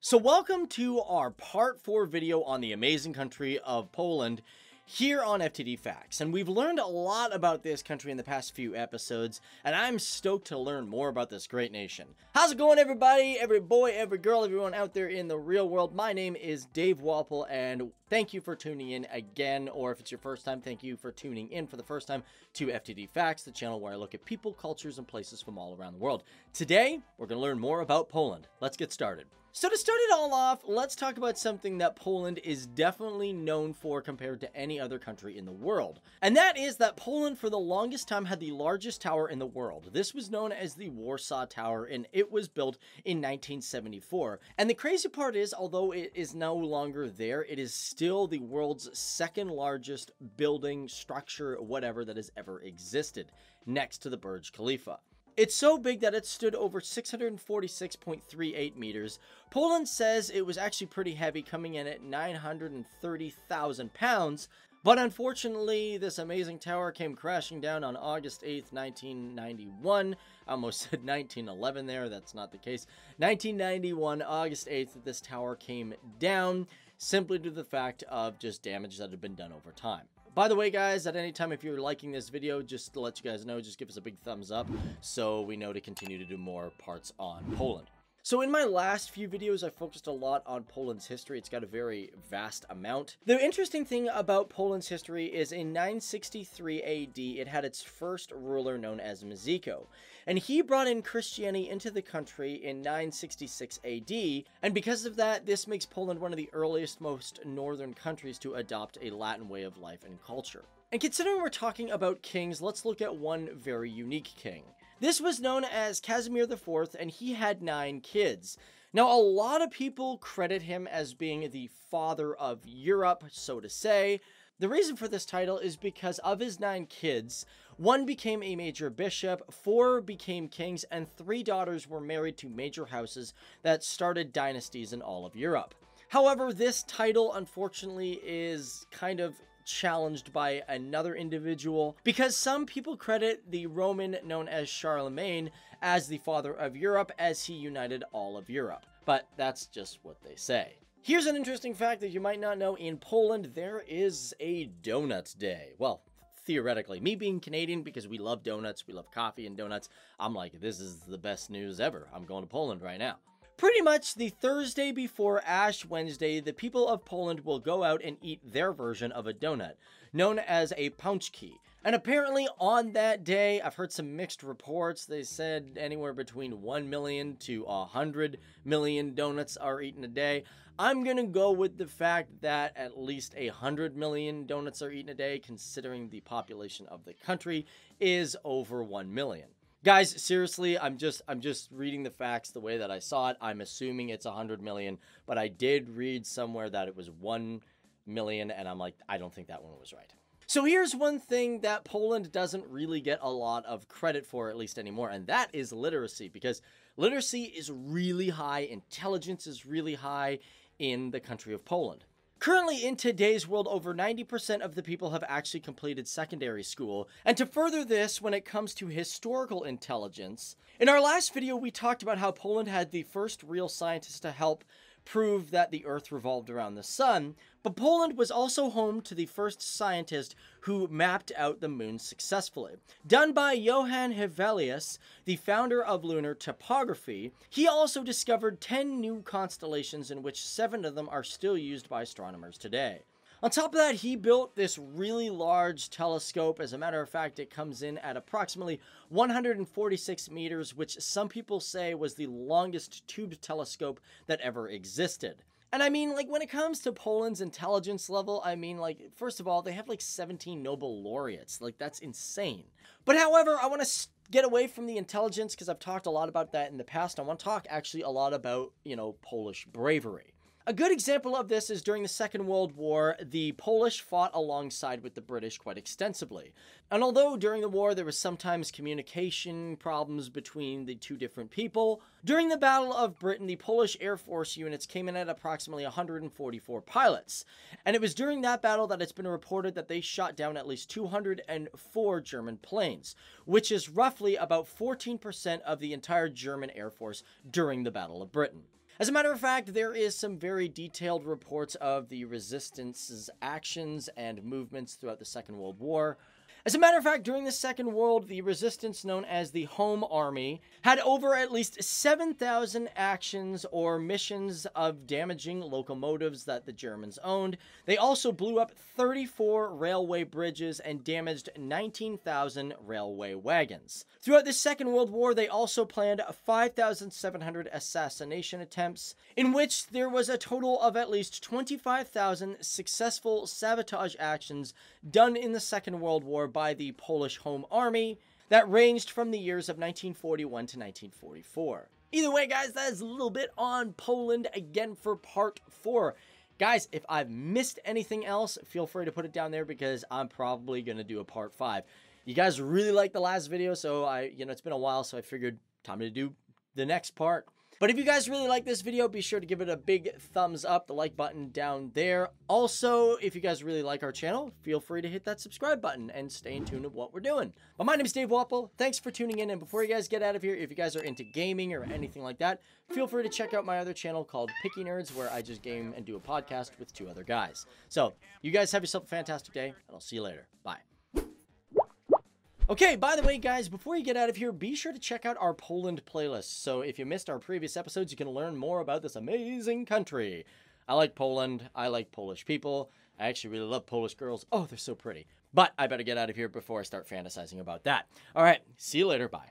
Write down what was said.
So welcome to our part 4 video on the amazing country of Poland here on FTD Facts. And we've learned a lot about this country in the past few episodes, and I'm stoked to learn more about this great nation. How's it going, everybody? Every boy, every girl, everyone out there in the real world. My name is Dave Walpole, and thank you for tuning in again, or if it's your first time, thank you for tuning in for the first time to FTD Facts, the channel where I look at people, cultures, and places from all around the world. Today, we're going to learn more about Poland. Let's get started. So to start it all off, let's talk about something that Poland is definitely known for compared to any other country in the world. And that is that Poland for the longest time had the largest tower in the world. This was known as the Warsaw Tower, and it was built in 1974. And the crazy part is, although it is no longer there, it is still the world's second largest building, structure, whatever that has ever existed, next to the Burj Khalifa. It's so big that it stood over 646.38 meters. Poland says it was actually pretty heavy, coming in at 930,000 pounds. But unfortunately, this amazing tower came crashing down on August 8th, 1991. I almost said 1911 there. That's not the case. 1991, August 8th, this tower came down simply due to the fact of just damage that had been done over time. By the way, guys, at any time, if you're liking this video, just to let you guys know, just give us a big thumbs up so we know to continue to do more parts on Poland. So in my last few videos, I focused a lot on Poland's history. It's got a very vast amount. The interesting thing about Poland's history is in 963 AD, it had its first ruler known as Mieszko. And he brought in Christianity into the country in 966 AD. And because of that, this makes Poland one of the earliest, most northern countries to adopt a Latin way of life and culture. And considering we're talking about kings, let's look at one very unique king. This was known as Casimir IV, and he had 9 kids. Now, a lot of people credit him as being the father of Europe, so to say. The reason for this title is because of his 9 kids, 1 became a major bishop, 4 became kings, and 3 daughters were married to major houses that started dynasties in all of Europe. However, this title, unfortunately, is kind of challenged by another individual because some people credit the Roman known as Charlemagne as the father of Europe, as he united all of Europe. But that's just what they say. Here's an interesting fact that you might not know. In Poland, there is a donut day. Well, theoretically. Me being Canadian, because we love donuts, we love coffee and donuts, I'm like, this is the best news ever. I'm going to Poland right now. Pretty much the Thursday before Ash Wednesday, the people of Poland will go out and eat their version of a donut, known as a pączki. And apparently on that day, I've heard some mixed reports. They said anywhere between 1 million to 100 million donuts are eaten a day. I'm gonna go with the fact that at least 100 million donuts are eaten a day, considering the population of the country is over 1 million. Guys, seriously, I'm just reading the facts the way that I saw it. I'm assuming it's 100 million, but I did read somewhere that it was 1 million, and I'm like, I don't think that one was right. So here's one thing that Poland doesn't really get a lot of credit for, at least anymore, and that is literacy, because literacy is really high, intelligence is really high in the country of Poland. Currently, in today's world, over 90% of the people have actually completed secondary school. And to further this, when it comes to historical intelligence, in our last video, we talked about how Poland had the first real scientist to help prove that the Earth revolved around the sun, but Poland was also home to the first scientist who mapped out the moon successfully. Done by Johann Hevelius, the founder of lunar topography, he also discovered 10 new constellations, in which 7 of them are still used by astronomers today. On top of that, he built this really large telescope. As a matter of fact, it comes in at approximately 146 meters, which some people say was the longest tube telescope that ever existed. And I mean, like, when it comes to Poland's intelligence level, I mean, like, first of all, they have like 17 Nobel laureates. Like, that's insane. But however, I want to get away from the intelligence because I've talked a lot about that in the past. I want to talk actually a lot about, Polish bravery. A good example of this is during the Second World War, the Polish fought alongside with the British quite extensively. And although during the war there was sometimes communication problems between the two different people, during the Battle of Britain, the Polish Air Force units came in at approximately 144 pilots. And it was during that battle that it's been reported that they shot down at least 204 German planes, which is roughly about 14% of the entire German Air Force during the Battle of Britain. As a matter of fact, there is some very detailed reports of the resistance's actions and movements throughout the Second World War. As a matter of fact, during the Second World, the resistance known as the Home Army had over at least 7,000 actions or missions of damaging locomotives that the Germans owned. They also blew up 34 railway bridges and damaged 19,000 railway wagons. Throughout the Second World War, they also planned 5,700 assassination attempts, in which there was a total of at least 25,000 successful sabotage actions done in the Second World War by the Polish Home Army that ranged from the years of 1941 to 1944. Either way, guys, that is a little bit on Poland again for part 4. Guys, if I've missed anything else, feel free to put it down there because I'm probably going to do a part 5. You guys really liked the last video, so it's been a while, so I figured time to do the next part. But if you guys really like this video, be sure to give it a big thumbs up, the like button down there. Also, if you guys really like our channel, feel free to hit that subscribe button and stay in tune with what we're doing. But my name is Dave Wapple. Thanks for tuning in. And before you guys get out of here, if you guys are into gaming or anything like that, feel free to check out my other channel called Picky Nerds, where I just game and do a podcast with 2 other guys. So you guys have yourself a fantastic day, and I'll see you later. Bye. Okay, by the way, guys, before you get out of here, be sure to check out our Poland playlist. So if you missed our previous episodes, you can learn more about this amazing country. I like Poland. I like Polish people. I actually really love Polish girls. Oh, they're so pretty. But I better get out of here before I start fantasizing about that. All right, see you later. Bye.